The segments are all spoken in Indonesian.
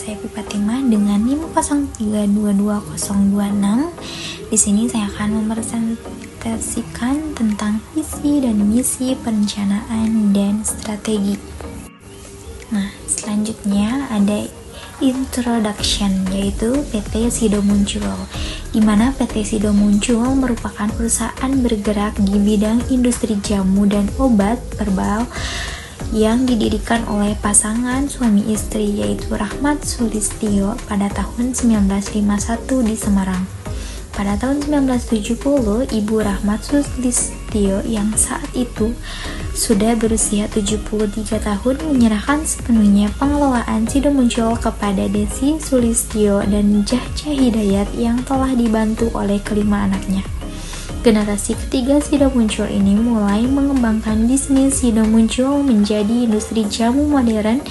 Febi Fatimah dengan NIM 03222026. Di sini saya akan mempresentasikan tentang visi dan misi perencanaan dan strategi. Nah, selanjutnya ada introduction, yaitu PT Sido Muncul, di mana PT Sido Muncul merupakan perusahaan bergerak di bidang industri jamu dan obat herbal yang didirikan oleh pasangan suami istri, yaitu Rahmat Sulistyo pada tahun 1951 di Semarang. Pada tahun 1970, Ibu Rahmat Sulistyo yang saat itu sudah berusia 73 tahun menyerahkan sepenuhnya pengelolaan Sido Muncul kepada Desi Sulistyo dan Jahja Hidayat yang telah dibantu oleh kelima anaknya. Generasi ketiga Sido Muncul ini mulai mengembangkan bisnis Sido Muncul menjadi industri jamu modern,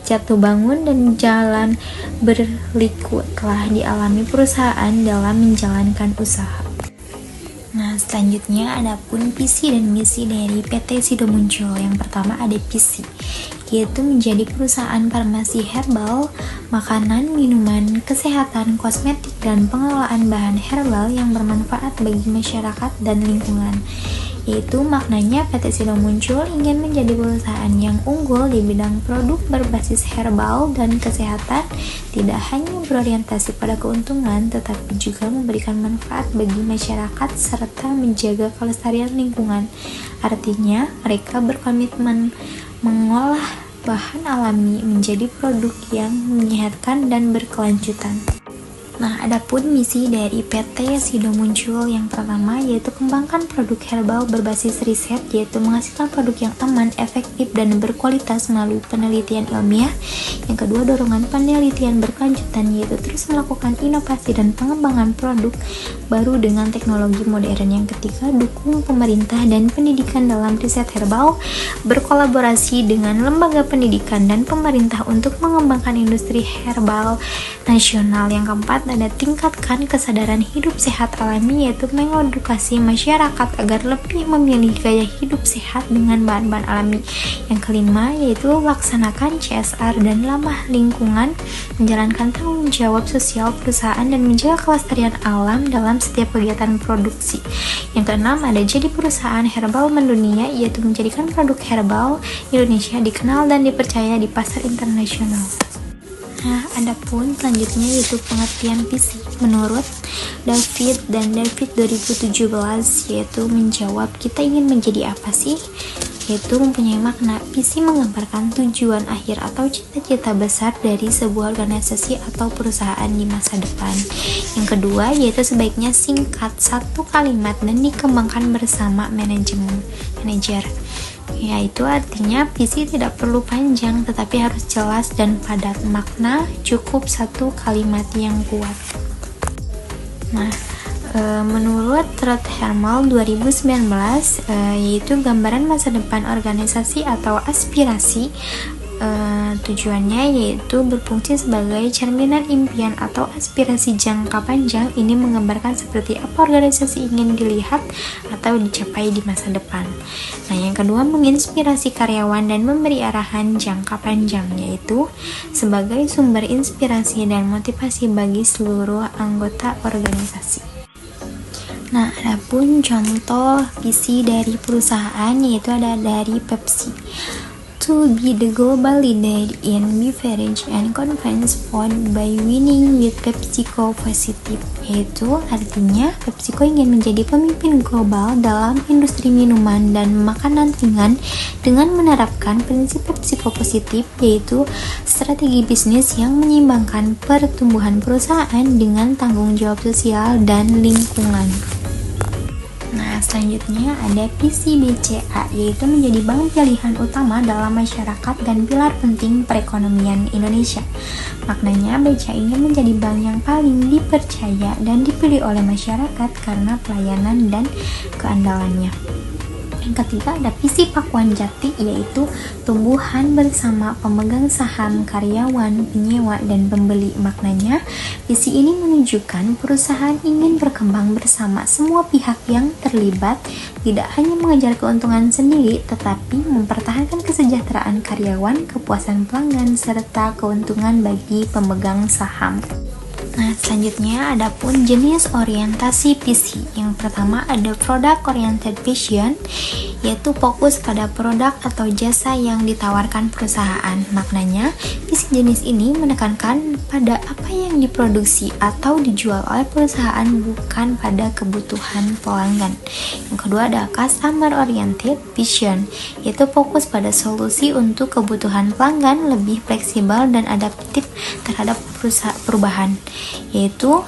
jatuh bangun dan jalan berliku telah dialami perusahaan dalam menjalankan usaha. Nah, selanjutnya ada pun visi dan misi dari PT Sido Muncul. Yang pertama ada visi, yaitu menjadi perusahaan farmasi herbal, makanan, minuman, kesehatan, kosmetik, dan pengelolaan bahan herbal yang bermanfaat bagi masyarakat dan lingkungan. Yaitu maknanya PT Sido Muncul ingin menjadi perusahaan yang unggul di bidang produk berbasis herbal dan kesehatan, tidak hanya berorientasi pada keuntungan, tetapi juga memberikan manfaat bagi masyarakat serta menjaga kelestarian lingkungan. Artinya, mereka berkomitmen mengolah bahan alami menjadi produk yang menyehatkan dan berkelanjutan. Nah, adapun misi dari PT Sido Muncul yang pertama yaitu kembangkan produk herbal berbasis riset, yaitu menghasilkan produk yang aman, efektif, dan berkualitas melalui penelitian ilmiah. Yang kedua, dorongan penelitian berkelanjutan, yaitu terus melakukan inovasi dan pengembangan produk baru dengan teknologi modern. Yang ketiga, dukung pemerintah dan pendidikan dalam riset herbal, berkolaborasi dengan lembaga pendidikan dan pemerintah untuk mengembangkan industri herbal nasional. Yang keempat, ada tingkatkan kesadaran hidup sehat alami, yaitu mengedukasi masyarakat agar lebih memilih gaya hidup sehat dengan bahan-bahan alami. Yang kelima, yaitu laksanakan CSR dan ramah lingkungan, menjalankan tanggung jawab sosial perusahaan dan menjaga kelestarian alam dalam setiap kegiatan produksi. Yang keenam, ada jadi perusahaan herbal mendunia, yaitu menjadikan produk herbal Indonesia dikenal dan dipercaya di pasar internasional. Nah, adapun selanjutnya yaitu pengertian visi. Menurut David 2017, yaitu menjawab kita ingin menjadi apa sih? Yaitu mempunyai makna. Visi menggambarkan tujuan akhir atau cita-cita besar dari sebuah organisasi atau perusahaan di masa depan. Yang kedua yaitu sebaiknya singkat, satu kalimat, dan dikembangkan bersama manajer. Yaitu artinya visi tidak perlu panjang tetapi harus jelas dan padat. Makna cukup satu kalimat yang kuat. Nah, menurut Trot Hermal 2019, yaitu gambaran masa depan organisasi atau aspirasi. Tujuannya yaitu berfungsi sebagai cerminan impian atau aspirasi jangka panjang. Ini menggambarkan seperti apa organisasi ingin dilihat atau dicapai di masa depan. Nah, yang kedua menginspirasi karyawan dan memberi arahan jangka panjang, yaitu sebagai sumber inspirasi dan motivasi bagi seluruh anggota organisasi. Nah, adapun contoh visi dari perusahaan yaitu ada dari Pepsi. To be the global leader in beverage and convenience food by winning with PepsiCo Positive, yaitu artinya PepsiCo ingin menjadi pemimpin global dalam industri minuman dan makanan ringan dengan menerapkan prinsip PepsiCo Positive, yaitu strategi bisnis yang menyeimbangkan pertumbuhan perusahaan dengan tanggung jawab sosial dan lingkungan. Nah, selanjutnya ada visi BCA, yaitu menjadi bank pilihan utama dalam masyarakat dan pilar penting perekonomian Indonesia. Maknanya BCA ingin menjadi bank yang paling dipercaya dan dipilih oleh masyarakat karena pelayanan dan keandalannya. Yang ketiga ada visi Pakuan Jati, yaitu tumbuhan bersama pemegang saham, karyawan, penyewa, dan pembeli. Maknanya, visi ini menunjukkan perusahaan ingin berkembang bersama semua pihak yang terlibat, tidak hanya mengejar keuntungan sendiri, tetapi mempertahankan kesejahteraan karyawan, kepuasan pelanggan, serta keuntungan bagi pemegang saham. Nah, selanjutnya ada pun jenis orientasi visi. Yang pertama ada product oriented vision, yaitu fokus pada produk atau jasa yang ditawarkan perusahaan. Maknanya, visi jenis ini menekankan pada apa yang diproduksi atau dijual oleh perusahaan, bukan pada kebutuhan pelanggan. Yang kedua ada customer oriented vision, yaitu fokus pada solusi untuk kebutuhan pelanggan, lebih fleksibel dan adaptif terhadap perubahan, yaitu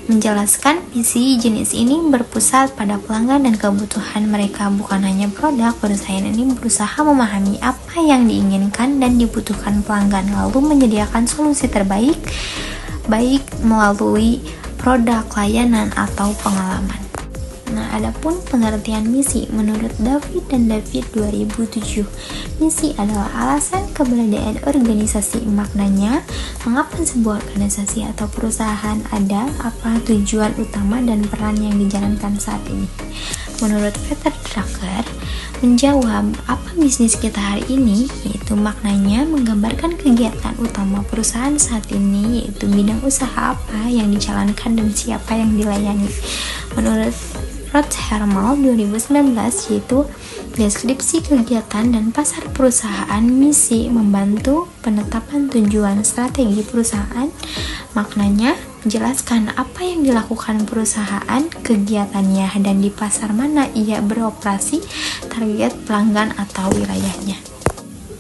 menjelaskan visi jenis ini berpusat pada pelanggan dan kebutuhan mereka, bukan hanya produk. Perusahaan ini berusaha memahami apa yang diinginkan dan dibutuhkan pelanggan, lalu menyediakan solusi terbaik, baik melalui produk, layanan, atau pengalaman. Nah, adapun pengertian misi menurut David dan David 2007. Misi adalah alasan keberadaan organisasi. Maknanya, mengapa sebuah organisasi atau perusahaan ada, apa tujuan utama dan peran yang dijalankan saat ini. Menurut Peter Drucker, menjawab apa bisnis kita hari ini, yaitu maknanya menggambarkan kegiatan utama perusahaan saat ini, yaitu bidang usaha apa yang dijalankan dan siapa yang dilayani. Menurut Rod Hermal 2019, yaitu deskripsi kegiatan dan pasar perusahaan. Misi membantu penetapan tujuan strategi perusahaan. Maknanya menjelaskan apa yang dilakukan perusahaan, kegiatannya, dan di pasar mana ia beroperasi, target pelanggan atau wilayahnya.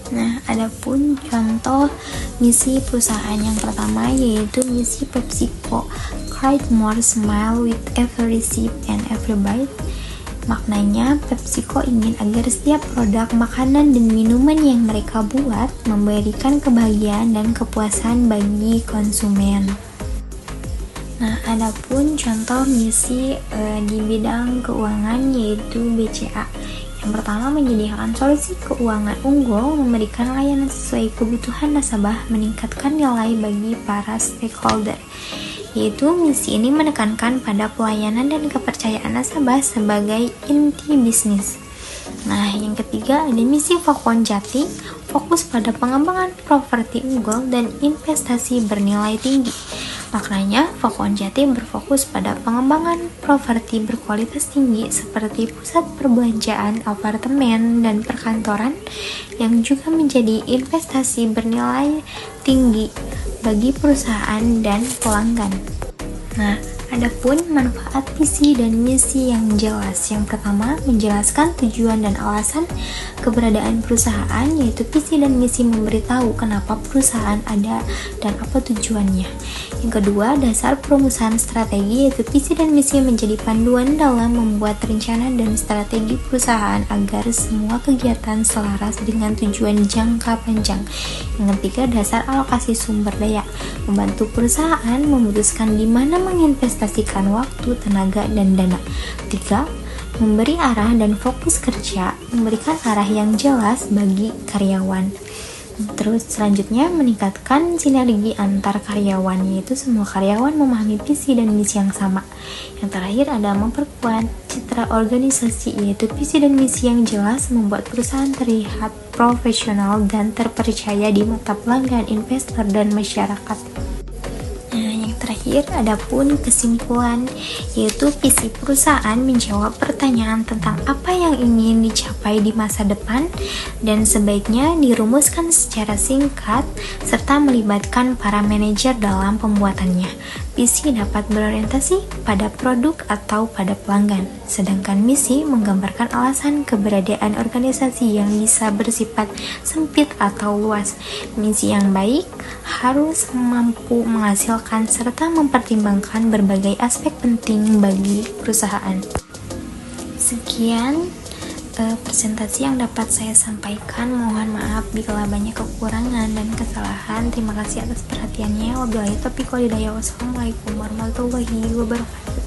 Nah, adapun contoh misi perusahaan yang pertama yaitu misi PepsiCo, Create More Smile with Every Sip and Every Bite. Maknanya, PepsiCo ingin agar setiap produk makanan dan minuman yang mereka buat memberikan kebahagiaan dan kepuasan bagi konsumen. Nah, adapun contoh misi di bidang keuangan yaitu BCA. Yang pertama, menyediakan solusi keuangan unggul, memberikan layanan sesuai kebutuhan nasabah, meningkatkan nilai bagi para stakeholder. Yaitu misi ini menekankan pada pelayanan dan kepercayaan nasabah sebagai inti bisnis. Nah, yang ketiga ada misi Pakuan Jati, fokus pada pengembangan properti unggul dan investasi bernilai tinggi. Maknanya, Pakuan Jati berfokus pada pengembangan properti berkualitas tinggi seperti pusat perbelanjaan, apartemen, dan perkantoran yang juga menjadi investasi bernilai tinggi bagi perusahaan dan pelanggan. Nah, adapun manfaat visi dan misi yang jelas. Yang pertama, menjelaskan tujuan dan alasan keberadaan perusahaan, yaitu visi dan misi memberitahu kenapa perusahaan ada dan apa tujuannya. Yang kedua, dasar perumusan strategi, yaitu visi dan misi menjadi panduan dalam membuat rencana dan strategi perusahaan agar semua kegiatan selaras dengan tujuan jangka panjang. Yang ketiga, dasar alokasi sumber daya, membantu perusahaan memutuskan di mana menginvestasikan waktu, tenaga, dan dana. 3. Memberi arah dan fokus kerja, memberikan arah yang jelas bagi karyawan. Terus selanjutnya, meningkatkan sinergi antar karyawan, yaitu semua karyawan memahami visi dan misi yang sama. Yang terakhir ada memperkuat citra organisasi, yaitu visi dan misi yang jelas membuat perusahaan terlihat profesional dan terpercaya di mata pelanggan, investor, dan masyarakat. Terakhir, adapun kesimpulan, yaitu visi perusahaan menjawab pertanyaan tentang apa yang ingin dicapai di masa depan dan sebaiknya dirumuskan secara singkat serta melibatkan para manajer dalam pembuatannya. Visi dapat berorientasi pada produk atau pada pelanggan, sedangkan misi menggambarkan alasan keberadaan organisasi yang bisa bersifat sempit atau luas. Misi yang baik harus mampu menghasilkan serta mempertimbangkan berbagai aspek penting bagi perusahaan. Sekian presentasi yang dapat saya sampaikan. Mohon maaf bila banyak kekurangan dan kesalahan. Terima kasih atas perhatiannya. Wabillahi taufiq wal hidayah. Wassalamualaikum warahmatullahi wabarakatuh.